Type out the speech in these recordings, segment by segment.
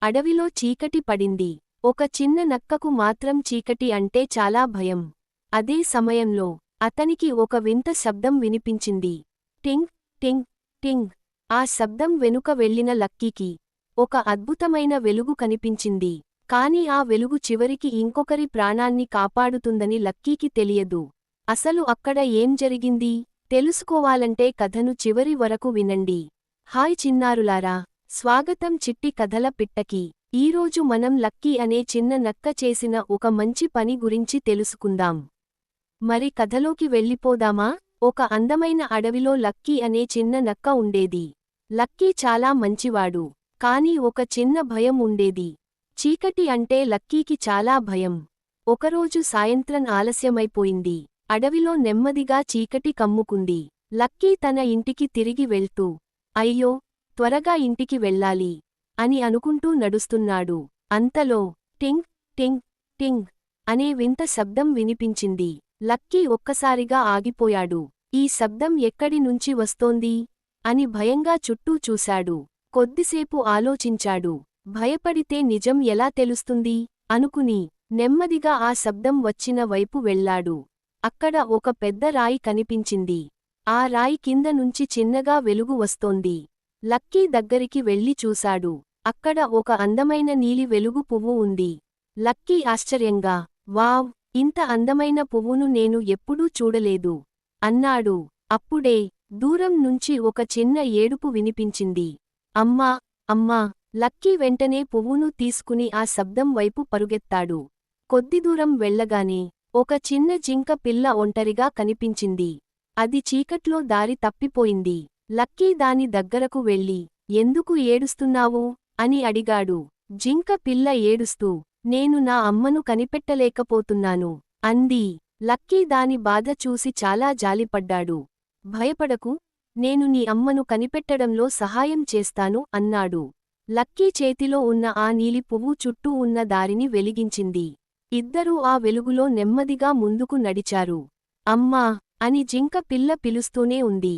అడవిలో చీకటి పడింది. ఒక చిన్న నక్కకు మాత్రం చీకటి అంటే చాలా భయం. అదే సమయంలో అతనికి ఒక వింత శబ్దం వినిపించింది. టింగ్ టింగ్ టింగ్. ఆ శబ్దం వెనుక వెళ్ళిన లక్కీకి ఒక అద్భుతమైన వెలుగు కనిపించింది. కాని ఆ వెలుగు చివరికి ఇంకొకరి ప్రాణాన్ని కాపాడుతుందని లక్కీకి తెలియదు. అసలు అక్కడ ఏం జరిగింది తెలుసుకోవాలంటే కథను చివరి వరకు వినండి. హాయ్ చిన్నారులారా, స్వాగతం చిట్టి కథల పిట్టకి. ఈరోజు మనం లక్కీ అనే చిన్న నక్క చేసిన ఒక మంచి పని గురించి తెలుసుకుందాం. మరి కథలోకి వెళ్ళిపోదామా? ఒక అందమైన అడవిలో లక్కీ అనే చిన్న నక్క ఉండేది. లక్కీ చాలా మంచివాడు. కాని ఒక చిన్న భయం ఉండేది. చీకటి అంటే లక్కీకి చాలా భయం. ఒకరోజు సాయంత్రం ఆలస్యమైపోయింది. అడవిలో నెమ్మదిగా చీకటి కమ్ముకుంది. లక్కీ తన ఇంటికి తిరిగి వెళ్తూ, అయ్యో, త్వరగా ఇంటికి వెళ్ళాలి అని అనుకుంటూ నడుస్తున్నాడు. అంతలో టింగ్ టింగ్ టింగ్ అనే వింత శబ్దం వినిపించింది. లక్కీ ఒక్కసారిగా ఆగిపోయాడు. ఈ శబ్దం ఎక్కడి నుంచి వస్తోంది అని భయంగా చుట్టూ చూశాడు. కొద్దిసేపు ఆలోచించాడు. భయపడితే నిజం ఎలా తెలుస్తుంది అనుకుని నెమ్మదిగా ఆ శబ్దం వచ్చిన వైపు వెళ్లాడు. అక్కడ ఒక పెద్ద రాయి కనిపించింది. ఆ రాయి కింద నుంచి చిన్నగా వెలుగు వస్తోంది. లక్కీ దగ్గరికి వెళ్లి చూశాడు. అక్కడ ఒక అందమైన నీలి వెలుగు పువ్వు ఉంది. లక్కీ ఆశ్చర్యంగా, వావ్, ఇంత అందమైన పువ్వును నేను ఎప్పుడూ చూడలేదు అన్నాడు. అప్పుడే దూరం నుంచి ఒక చిన్న ఏడుపు వినిపించింది. అమ్మా, అమ్మా! లక్కీ వెంటనే పువ్వును తీసుకుని ఆ శబ్దం వైపు పరుగెత్తాడు. కొద్దిదూరం వెళ్లగానే ఒక చిన్న జింక పిల్ల ఒంటరిగా కనిపించింది. అది చీకట్లో దారి తప్పిపోయింది. లక్కీ దాని దగ్గరకు వెళ్లి, ఎందుకు ఏడుస్తున్నావు అని అడిగాడు. జింక పిల్ల ఏడుస్తూ, నేను నా అమ్మను కనిపెట్టలేకపోతున్నాను అంది. లక్కీ దాని బాధ చూసి చాలా జాలిపడ్డాడు. భయపడకు, నేను నీ అమ్మను కనిపెట్టడంలో సహాయం చేస్తాను అన్నాడు. లక్కీ చేతిలో ఉన్న ఆ నీలి పువ్వు చుట్టూ ఉన్న దారిని వెలిగించింది. ఇద్దరూ ఆ వెలుగులో నెమ్మదిగా ముందుకు నడిచారు. అమ్మా అని జింక పిల్ల పిలుస్తూనే ఉంది.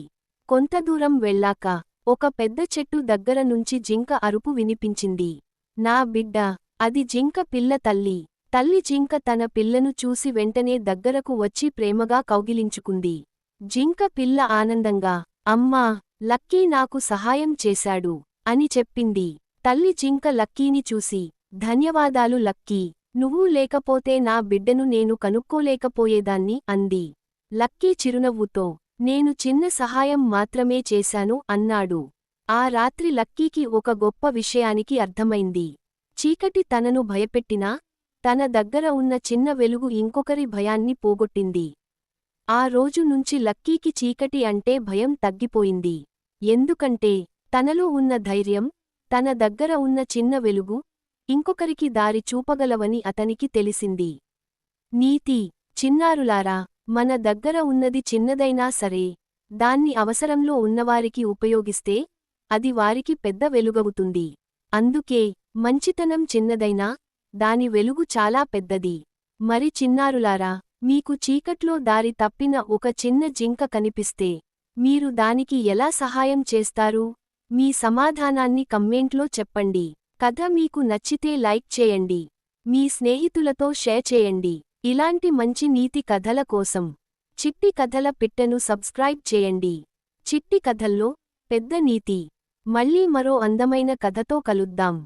కొంత దూరం వెళ్ళాక ఒక పెద్ద చెట్టు దగ్గర నుంచి జింక అరుపు వినిపించింది. నా బిడ్డ! అది జింక పిల్ల తల్లి. తల్లి జింక తన పిల్లను చూసి వెంటనే దగ్గరకు వచ్చి ప్రేమగా కౌగిలించుకుంది. జింక పిల్ల ఆనందంగా, అమ్మా, లక్కీ నాకు సహాయం చేశాడు అని చెప్పింది. తల్లి జింక లక్కీని చూసి, ధన్యవాదాలు లక్కీ, నువ్వు లేకపోతే నా బిడ్డను నేను కనుక్కోలేకపోయేదాన్ని అంది. లక్కీ చిరునవ్వుతో, నేను చిన్న సహాయం మాత్రమే చేశాను అన్నాడు. ఆ రాత్రి లక్కీకి ఒక గొప్ప విషయానికి అర్థమైంది. చీకటి తనను భయపెట్టినా తన దగ్గర ఉన్న చిన్న వెలుగు ఇంకొకరి భయాన్ని పోగొట్టింది. ఆ రోజు నుంచి లక్కీకి చీకటి అంటే భయం తగ్గిపోయింది. ఎందుకంటే తనలో ఉన్న ధైర్యం, తన దగ్గర ఉన్న చిన్న వెలుగు ఇంకొకరికి దారి చూపగలవని అతనికి తెలిసింది. నీతి: చిన్నారులారా, మన దగ్గర ఉన్నది చిన్నదైనా సరే, దాన్ని అవసరంలో ఉన్నవారికి ఉపయోగిస్తే అది వారికి పెద్ద వెలుగవుతుంది. అందుకే మంచితనం చిన్నదైనా దాని వెలుగు చాలా పెద్దది. మరి చిన్నారులారా, మీకు చీకట్లో దారి తప్పిన ఒక చిన్న జింక కనిపిస్తే మీరు దానికి ఎలా సహాయం చేస్తారు? మీ సమాధానాన్ని కమెంట్లో చెప్పండి. కథ మీకు నచ్చితే లైక్ చేయండి. మీ స్నేహితులతో షేర్ చేయండి. ఇలాంటి మంచి నీతి కథల కోసం చిట్టి కథల పిట్టను సబ్స్క్రైబ్ చేయండి. చిట్టి కథల్లో పెద్ద నీతి. మళ్ళీ మరో అందమైన కథతో కలుద్దాం.